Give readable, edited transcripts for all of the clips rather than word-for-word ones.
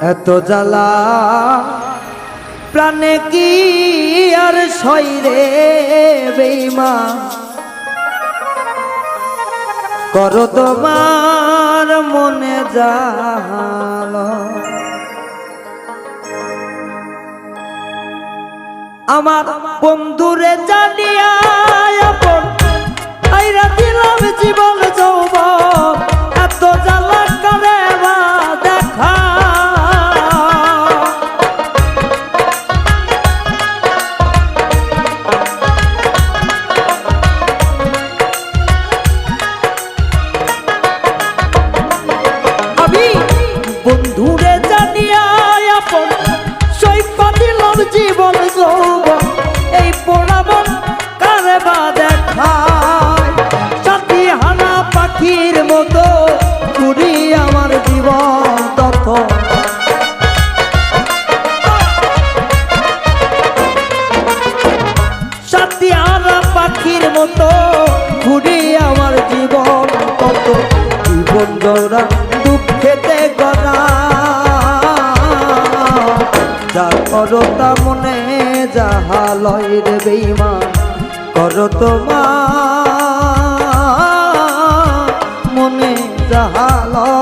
এত জ্বালা প্রাণে কি আর সইরে বেঈমান করো তোমার মনে জ্বালা। আমার বন্ধুরে জানিয়া আপন আইরা দিলাম জীবন যৌবন এত জ্বালা করে বা দেখা। আমি বন্ধুরে জানিয়া আপন সইপা দিলাম জীবন যৌবন এই পোড়াবন কারে বা দেখায়। সাথী হানা পাখির মতো ঘুরি আমার জীবন তথ সাথী হানা পাখির মতো ঘুরি আমার জীবন তত জীবন জোড়া দুঃখেতে গড়া যা করো তা মনে যাহা লয় রে বেঈমান করো তোমার মনে যাহা লয়।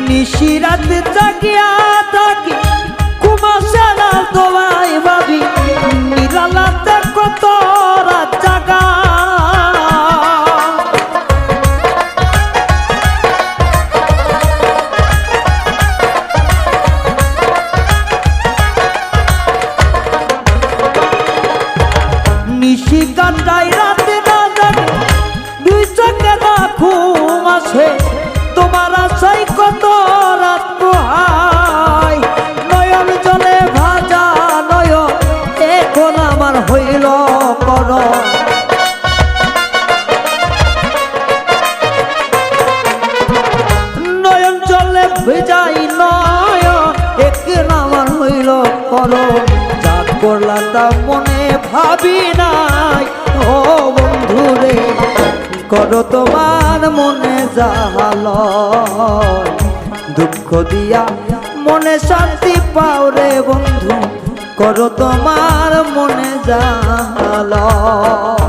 নিশিরাত জাগিয়া থাকি কুমাশারা দোয়াই ভাবি নিরালাতে কত রাত জাগা। নিশি কান্দাই রাতে না জাগে দুই চোখে না ঘুম আসে তোমার আশাই কত রাত পোহাই। নয়ন জলে ভাজা নয়ন এখন আমার হইল কর নয়ন জলে ভেজাই নয়ন এখন আমার হইল কর যা করলা তা মনে ভাবি নাই ও বন্ধুরে করো তোমার মনে যাহা লয় দুঃখ দিয়া মনে শান্তি পাও রে বন্ধু করো তোমার মনে যাহা লয়।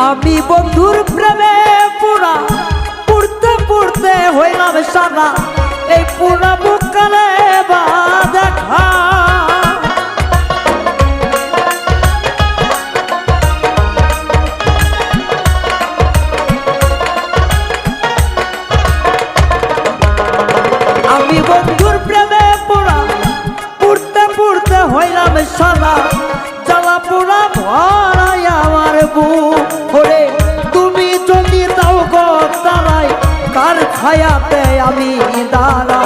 আমি বন্ধুর প্রেমে পুরা পুড়তে পুড়তে হইলাম সারা এই পুরা বুকালে বা দেখা। আমি বন্ধুর প্রেমে পুরা পুড়তে পুড়তে হইলাম সারা জ্বালা পুরা ভরাই আমার বুক ওরে তুমি যদি দাও গো তারাই কার ছায়াতে আমি দাঁড়া।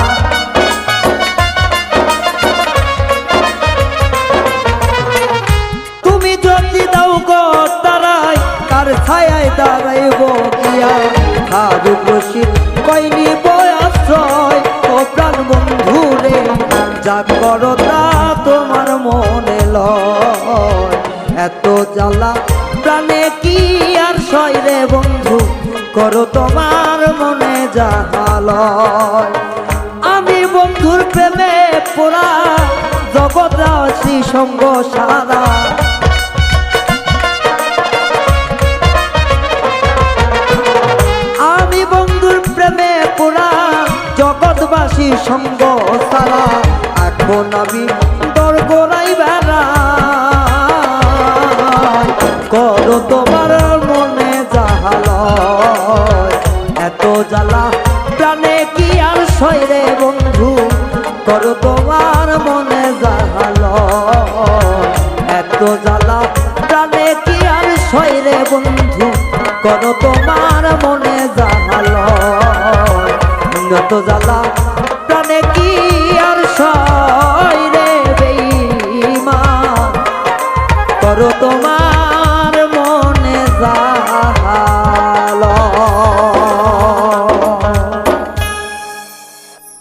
জ্বালা প্রাণে কি আর সয় রে বন্ধু, করো তোমার মনে জাহালয়। আমি বন্ধুর প্রেমে পোড়া জগৎবাসী সঙ্গ সারা, আমি বন্ধুর প্রেমে পোড়া জগৎবাসী সঙ্গ সারা। এখন আমি দরগোড়াই বেড়াই, করো তোমার মনে জাহালয়। এত জ্বালা প্রাণে কি আর সয় রে বন্ধু, করো তোমার মনে জাহালয়। এত জ্বালা প্রাণে কি আর সয় রে বন্ধু, করো তোমার মনে জাহালয়। যত জ্বালা